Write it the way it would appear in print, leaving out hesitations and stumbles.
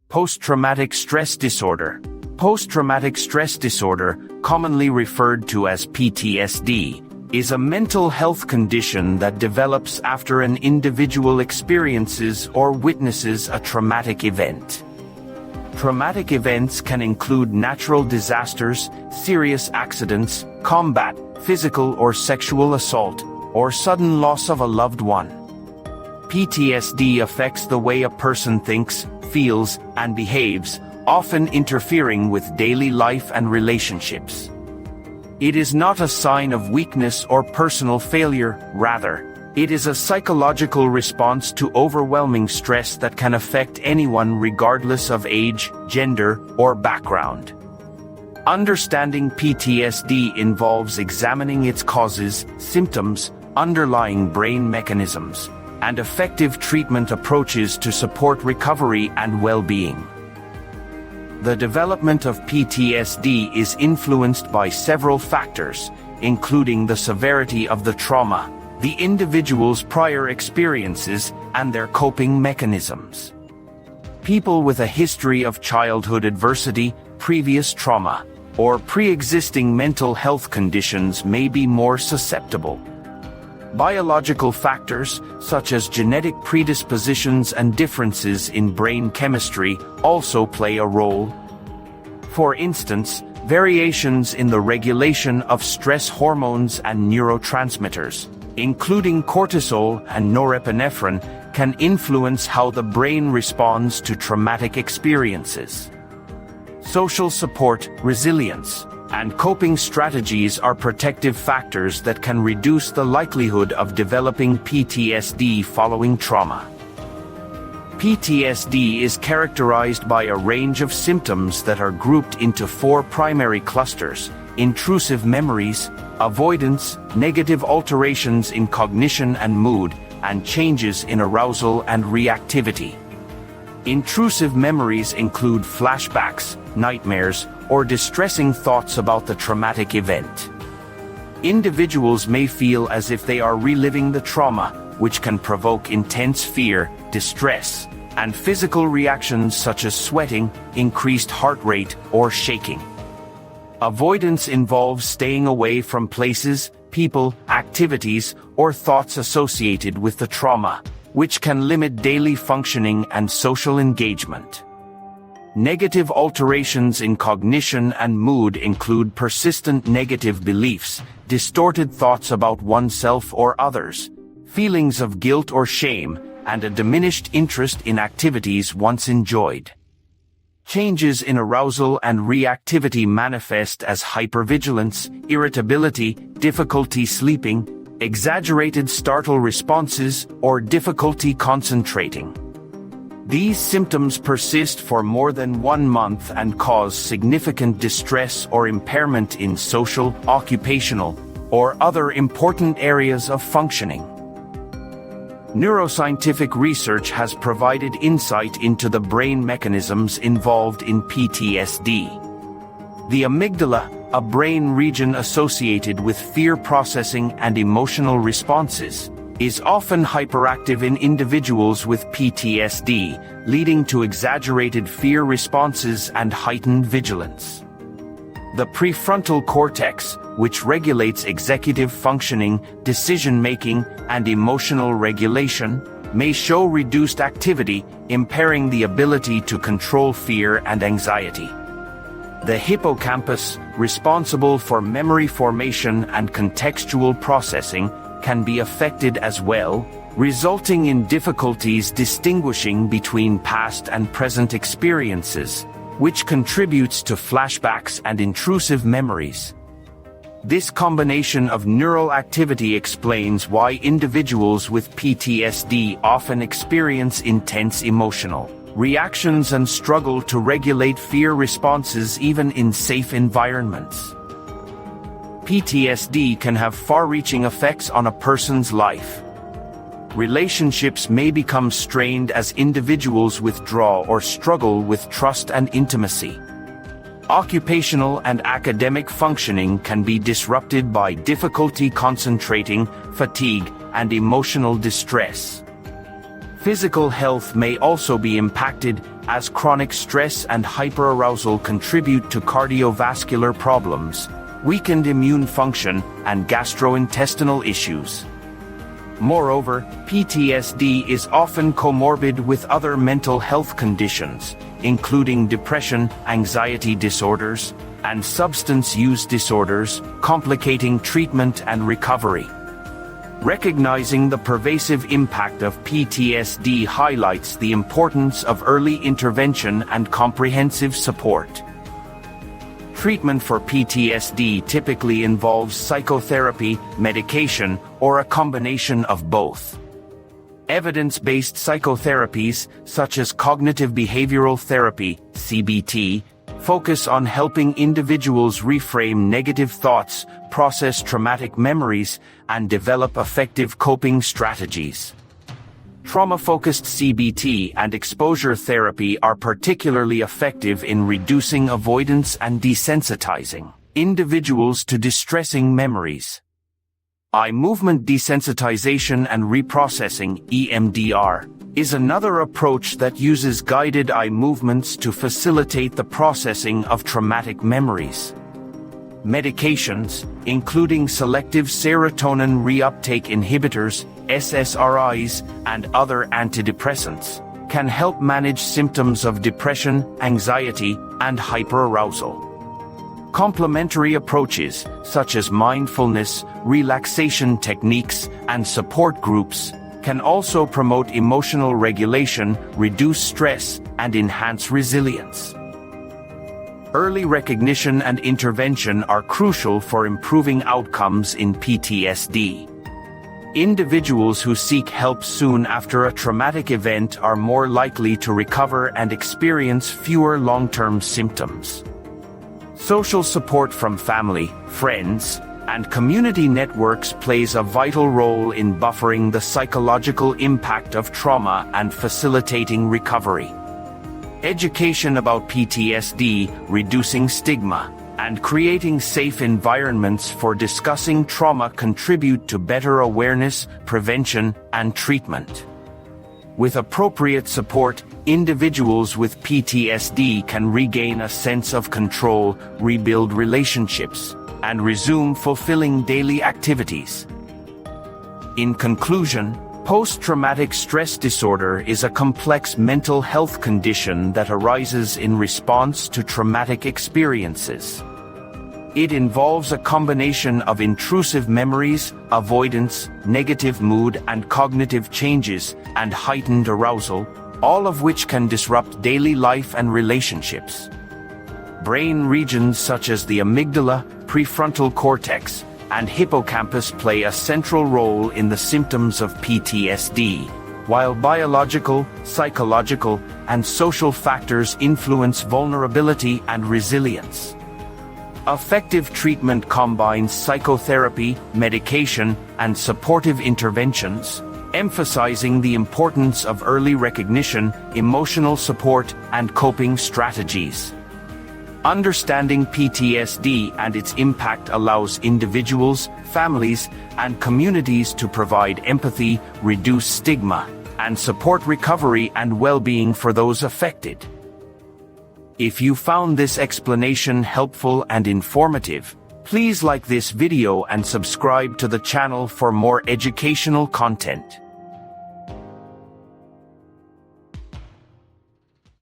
Post-traumatic stress disorder. Post-traumatic stress disorder, commonly referred to as PTSD, is a mental health condition that develops after an individual experiences or witnesses a traumatic event. Traumatic events can include natural disasters, serious accidents, combat, physical or sexual assault, or sudden loss of a loved one. PTSD affects the way a person thinks, feels, and behaves, often interfering with daily life and relationships. It is not a sign of weakness or personal failure, rather, it is a psychological response to overwhelming stress that can affect anyone regardless of age, gender, or background. Understanding PTSD involves examining its causes, symptoms, underlying brain mechanisms, and effective treatment approaches to support recovery and well-being. The development of PTSD is influenced by several factors, including the severity of the trauma, the individual's prior experiences, and their coping mechanisms. People with a history of childhood adversity, previous trauma, or pre-existing mental health conditions may be more susceptible. Biological factors, such as genetic predispositions and differences in brain chemistry, also play a role. For instance, variations in the regulation of stress hormones and neurotransmitters, including cortisol and norepinephrine, can influence how the brain responds to traumatic experiences. Social support, resilience, and coping strategies are protective factors that can reduce the likelihood of developing PTSD following trauma. PTSD is characterized by a range of symptoms that are grouped into four primary clusters: intrusive memories, avoidance, negative alterations in cognition and mood, and changes in arousal and reactivity. Intrusive memories include flashbacks, nightmares, or distressing thoughts about the traumatic event. Individuals may feel as if they are reliving the trauma, which can provoke intense fear, distress, and physical reactions such as sweating, increased heart rate, or shaking. Avoidance involves staying away from places, people, activities, or thoughts associated with the trauma, which can limit daily functioning and social engagement. Negative alterations in cognition and mood include persistent negative beliefs, distorted thoughts about oneself or others, feelings of guilt or shame, and a diminished interest in activities once enjoyed. Changes in arousal and reactivity manifest as hypervigilance, irritability, difficulty sleeping, exaggerated startle responses, or difficulty concentrating. These symptoms persist for more than 1 month and cause significant distress or impairment in social, occupational, or other important areas of functioning. Neuroscientific research has provided insight into the brain mechanisms involved in PTSD. The amygdala, a brain region associated with fear processing and emotional responses, is often hyperactive in individuals with PTSD, leading to exaggerated fear responses and heightened vigilance. The prefrontal cortex, which regulates executive functioning, decision-making, and emotional regulation, may show reduced activity, impairing the ability to control fear and anxiety. The hippocampus, responsible for memory formation and contextual processing, can be affected as well, resulting in difficulties distinguishing between past and present experiences, which contributes to flashbacks and intrusive memories. This combination of neural activity explains why individuals with PTSD often experience intense emotional reactions and struggle to regulate fear responses even in safe environments. PTSD can have far-reaching effects on a person's life. Relationships may become strained as individuals withdraw or struggle with trust and intimacy. Occupational and academic functioning can be disrupted by difficulty concentrating, fatigue, and emotional distress. Physical health may also be impacted, as chronic stress and hyperarousal contribute to cardiovascular problems, weakened immune function, and gastrointestinal issues. Moreover, PTSD is often comorbid with other mental health conditions, including depression, anxiety disorders, and substance use disorders, complicating treatment and recovery. Recognizing the pervasive impact of PTSD highlights the importance of early intervention and comprehensive support. Treatment for PTSD typically involves psychotherapy, medication, or a combination of both. Evidence-based psychotherapies, such as cognitive behavioral therapy, CBT, focus on helping individuals reframe negative thoughts, process traumatic memories, and develop effective coping strategies. Trauma-focused CBT and exposure therapy are particularly effective in reducing avoidance and desensitizing individuals to distressing memories. Eye movement desensitization and reprocessing, EMDR, is another approach that uses guided eye movements to facilitate the processing of traumatic memories. Medications, including selective serotonin reuptake inhibitors, SSRIs, and other antidepressants, can help manage symptoms of depression, anxiety, and hyperarousal. Complementary approaches, such as mindfulness, relaxation techniques, and support groups, can also promote emotional regulation, reduce stress, and enhance resilience. Early recognition and intervention are crucial for improving outcomes in PTSD. Individuals who seek help soon after a traumatic event are more likely to recover and experience fewer long-term symptoms. Social support from family, friends, and community networks plays a vital role in buffering the psychological impact of trauma and facilitating recovery. Education about PTSD, reducing stigma, and creating safe environments for discussing trauma contribute to better awareness, prevention, and treatment. With appropriate support, individuals with PTSD can regain a sense of control, rebuild relationships, and resume fulfilling daily activities. In conclusion, post-traumatic stress disorder is a complex mental health condition that arises in response to traumatic experiences. It involves a combination of intrusive memories, avoidance, negative mood and cognitive changes, and heightened arousal, all of which can disrupt daily life and relationships. Brain regions such as the amygdala, prefrontal cortex, and hippocampus play a central role in the symptoms of PTSD, while biological, psychological, and social factors influence vulnerability and resilience. Effective treatment combines psychotherapy, medication, and supportive interventions, emphasizing the importance of early recognition, emotional support, and coping strategies. Understanding PTSD and its impact allows individuals, families, and communities to provide empathy, reduce stigma, and support recovery and well-being for those affected. If you found this explanation helpful and informative, please like this video and subscribe to the channel for more educational content.